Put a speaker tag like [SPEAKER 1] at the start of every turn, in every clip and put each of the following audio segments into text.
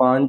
[SPEAKER 1] 5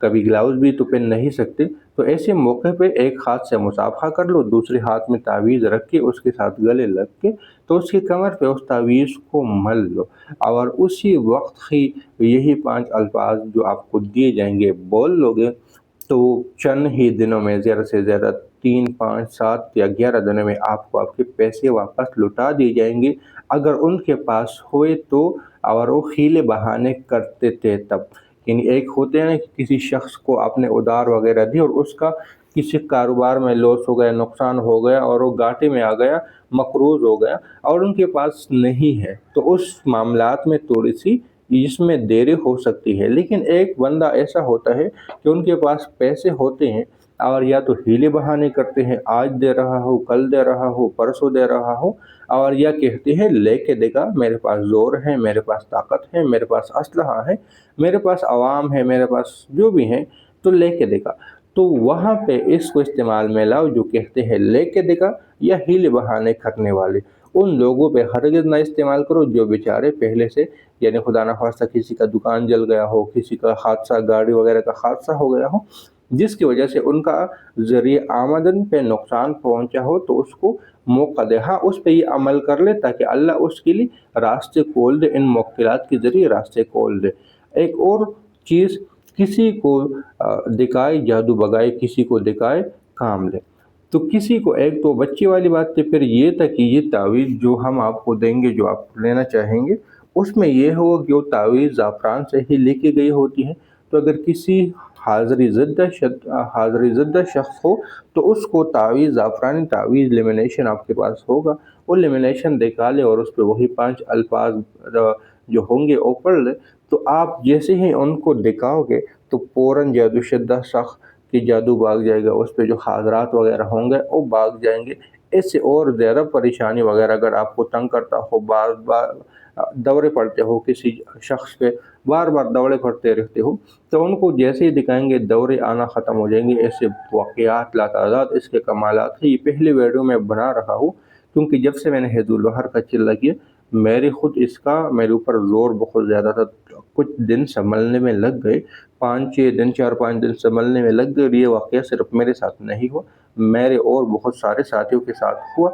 [SPEAKER 1] کبھی گلاؤز بھی تو پہن نہیں سکتے، تو ایسے موقع پہ ایک ہاتھ سے مصافحہ کر لو، دوسرے ہاتھ میں تعویذ رکھ کے اس کے ساتھ گلے لگ کے تو اس کی کمر پہ اس تعویذ کو مل لو، اور اسی وقت ہی یہی 5 الفاظ جو آپ کو دیے جائیں گے بول لو گے، تو چند ہی دنوں میں، زیادہ سے زیادہ 3، 5، 7 یا 11 دنوں میں آپ کو آپ کے پیسے واپس لوٹا دیے جائیں گے، اگر ان کے پاس ہوئے تو، اور وہ حیلے بہانے کرتے تھے تب۔ یعنی ایک ہوتے ہیں کہ کسی شخص کو آپ نے ادار وغیرہ دی اور اس کا کسی کاروبار میں لاس ہو گیا، نقصان ہو گیا اور وہ گھاٹے میں آ گیا، مقروض ہو گیا اور ان کے پاس نہیں ہے، تو اس معاملات میں تھوڑی سی اس میں دیری ہو سکتی ہے۔ لیکن ایک بندہ ایسا ہوتا ہے کہ ان کے پاس پیسے ہوتے ہیں اور یا تو ہیلے بہانے کرتے ہیں، آج دے رہا ہو، کل دے رہا ہو، پرسوں دے رہا ہو، اور یا کہتے ہیں لے کے دے گا، میرے پاس زور ہے، میرے پاس طاقت ہے، میرے پاس اسلحہ ہے، میرے پاس عوام ہے، میرے پاس جو بھی ہیں، تو لے کے دے گا۔ تو وہاں پہ اس کو استعمال میں لاؤ جو کہتے ہیں لے کے دے گا یا ہیلے بہانے کرنے والے، ان لوگوں پہ ہرگز نہ استعمال کرو جو بیچارے پہلے سے، یعنی خدا نخواستہ کسی کا دکان جل گیا ہو، کسی کا حادثہ، گاڑی وغیرہ کا حادثہ ہو گیا ہو، جس کی وجہ سے ان کا ذریعہ آمدن پہ نقصان پہنچا ہو، تو اس کو موقع دے، ہاں اس پہ یہ عمل کر لے تاکہ اللہ اس کے لیے راستے کھول دے، ان موکلات کے ذریعے راستے کھول دے۔ ایک اور چیز، کسی کو دکھائے جادو بگائے، کسی کو دکھائے کام لے، تو کسی کو، ایک تو بچے والی بات تھی، پھر یہ تھا کہ یہ تعویذ جو ہم آپ کو دیں گے، جو آپ لینا چاہیں گے، اس میں یہ ہوگا کہ وہ تعویذ زعفران سے ہی لے کے گئی ہوتی ہے، تو اگر کسی حاضری زدہ شخص ہو تو اس کو تعویذ، زعفرانی تعویذ لیمینیشن آپ کے پاس ہوگا، وہ لیمینیشن دکھا لے اور اس پہ وہی 5 الفاظ جو ہوں گے وہ پڑھ لے، تو آپ جیسے ہی ان کو دکھاؤ گے تو فوراً جادو شدہ شخص کی جادو بھاگ جائے گا، اس پہ جو حاضرات وغیرہ ہوں گے وہ بھاگ جائیں گے۔ اس سے اور زیادہ پریشانی وغیرہ اگر آپ کو تنگ کرتا ہو، بار بار دورے پڑتے ہو کسی شخص پہ، بار بار دورے پڑتے رہتے ہو، تو ان کو جیسے ہی دکھائیں گے دورے آنا ختم ہو جائیں گے۔ ایسے واقعات لاتعداد اس کے کمالات ہیں۔ یہ پہلی ویڈیو میں بنا رہا ہوں کیونکہ جب سے میں نے حزب البحر کا چلا کیا، میرے اوپر زور بہت زیادہ تھا، کچھ دن سنبھلنے میں لگ گئے، 4-5 دن سنبھلنے میں لگ گئے، اور یہ واقعہ صرف میرے ساتھ نہیں ہوا، میرے اور بہت سارے ساتھیوں کے ساتھ ہوا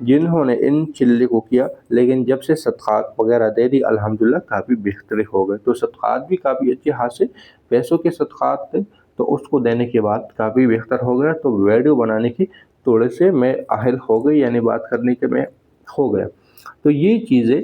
[SPEAKER 1] جنہوں نے ان چلے کو کیا، لیکن جب سے صدقات وغیرہ دے دی الحمدللہ کافی بہتر ہو گئے۔ تو صدقات بھی کافی اچھے حاصل، پیسوں کے صدقات تھے تو اس کو دینے کے بعد کافی بہتر ہو گیا، تو ویڈیو بنانے کی تھوڑے سے میں اہل ہو گئی، یعنی بات کرنے کے میں ہو گیا۔ تو یہ چیزیں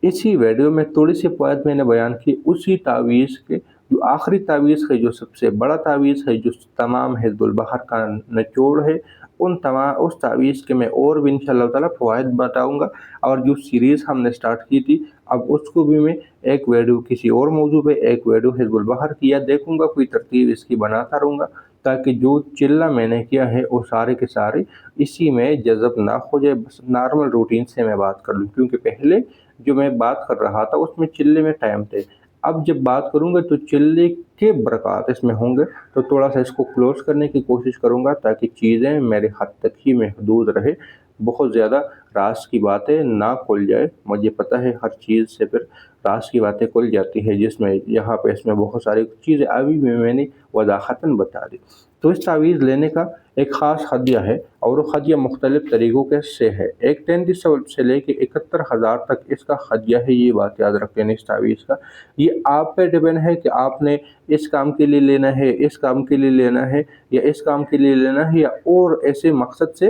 [SPEAKER 1] اسی ویڈیو میں تھوڑی سی فوائد میں نے بیان کی، اسی تعویذ کے جو آخری تعویذ ہے، جو سب سے بڑا تعویذ ہے، جو تمام حزب البحر کا نچوڑ ہے، اس تعویذ کے میں اور بھی انشاءاللہ تعالیٰ فوائد بتاؤں گا، اور جو سیریز ہم نے سٹارٹ کی تھی اب اس کو بھی میں ایک ویڈیو کسی اور موضوع پہ، ایک ویڈیو حزب البحر کیا دیکھوں گا، کوئی ترتیب اس کی بناتا رہوں گا تاکہ جو چلہ میں نے کیا ہے وہ سارے کے سارے اسی میں جذب نہ ہو جائے، بس نارمل روٹین سے میں بات کر لوں، کیونکہ پہلے جو میں بات کر رہا تھا اس میں چلے میں ٹائم تھے، اب جب بات کروں گا تو چلے کے برکات اس میں ہوں گے، تو تھوڑا سا اس کو کلوز کرنے کی کوشش کروں گا تاکہ چیزیں میرے حد تک ہی محدود رہے، بہت زیادہ راز کی باتیں نہ کھل جائے۔ مجھے پتہ ہے ہر چیز سے پھر راز کی باتیں کھل جاتی ہے، جس میں یہاں پہ اس میں بہت ساری چیزیں ابھی بھی میں نے وضاحتاً بتا دی۔ تو اس تعویذ لینے کا ایک خاص ہدیہ ہے، اور وہ ہدیہ مختلف طریقوں کے سے ہے، ایک 3300 سے لے کے 71,000 تک اس کا ہدیہ ہے، یہ بات یاد رکھیں اس تعویذ کا۔ یہ آپ پہ ڈیپینڈ ہے کہ آپ نے اس کام کے لیے لینا ہے، اس کام کے لیے لینا ہے، یا اس کام کے لیے لینا ہے، یا اور ایسے مقصد سے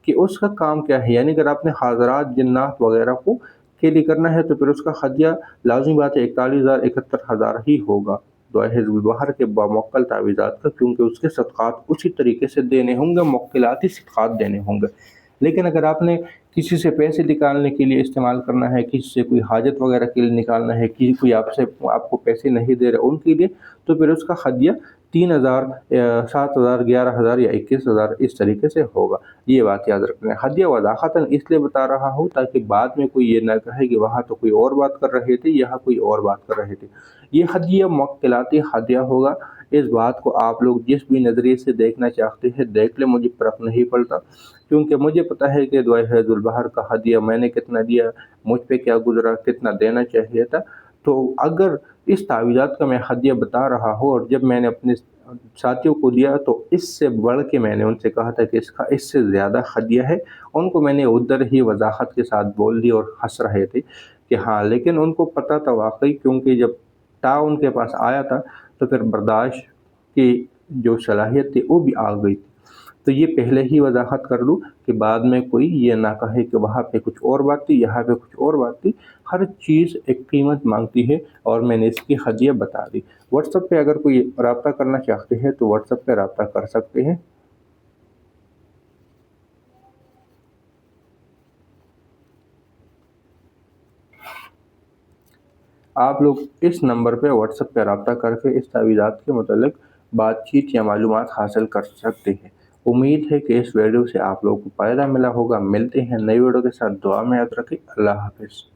[SPEAKER 1] کہ اس کا کام کیا ہے۔ یعنی اگر آپ نے حاضرات، جنات وغیرہ کو کے لیے کرنا ہے تو پھر اس کا ہدیہ لازمی بات ہے 41,000 71,000 ہی ہوگا دعائے حزب البحر کے باموکل تعویذات کا، کیونکہ اس کے صدقات اسی طریقے سے دینے ہوں گے، موکلاتی صدقات دینے ہوں گے۔ لیکن اگر آپ نے کسی سے پیسے نکالنے کے لیے استعمال کرنا ہے، کسی سے کوئی حاجت وغیرہ کے لیے نکالنا ہے، کوئی آپ کو پیسے نہیں دے رہے ان کے لیے، تو پھر اس کا ہدیہ 3,000 7,000 11,000 یا 21,000 اس طریقے سے ہوگا۔ یہ بات یاد رکھنا ہے۔ ہدیہ وضاحتاً اس لیے بتا رہا ہوں تاکہ بعد میں کوئی یہ نہ کہے کہ وہاں تو کوئی اور بات کر رہے تھے، یہاں کوئی اور بات کر رہے تھے۔ یہ ہدیہ موکلاتی ہدیہ ہوگا، اس بات کو آپ لوگ جس بھی نظریے سے دیکھنا چاہتے ہیں دیکھ لیں، مجھے فرق نہیں پڑتا، کیونکہ مجھے پتہ ہے کہ دعائے حزب البحر کا ہدیہ میں نے کتنا دیا، مجھ پہ کیا گزرا، کتنا دینا چاہیے تھا، تو اگر اس تعویذات کا میں ہدیہ بتا رہا ہوں اور جب میں نے اپنے ساتھیوں کو دیا تو اس سے بڑھ کے میں نے ان سے کہا تھا کہ اس سے زیادہ ہدیہ ہے، ان کو میں نے ادھر ہی وضاحت کے ساتھ بول دی اور ہنس رہے تھے کہ ہاں، لیکن ان کو پتہ تھا واقعی، کیونکہ جب ان کے پاس آیا تھا تو پھر برداشت کی جو صلاحیت تھی وہ بھی آ گئی تھی۔ تو یہ پہلے ہی وضاحت کر دوں کہ بعد میں کوئی یہ نہ کہے کہ وہاں پہ کچھ اور بات تھی، یہاں پہ کچھ اور بات تھی۔ ہر چیز ایک قیمت مانگتی ہے اور میں نے اس کی ہدیہ بتا دی۔ واٹس ایپ پہ اگر کوئی رابطہ کرنا چاہتے ہیں تو واٹس ایپ پہ رابطہ کر سکتے ہیں۔ آپ لوگ اس نمبر پہ واٹس ایپ پہ رابطہ کر کے اس تعویذات کے متعلق بات چیت یا معلومات حاصل کر سکتے ہیں۔ امید ہے کہ اس ویڈیو سے آپ لوگوں کو فائدہ ملا ہوگا۔ ملتے ہیں نئی ویڈیو کے ساتھ، دعا میں یاد رکھیں۔ اللہ حافظ۔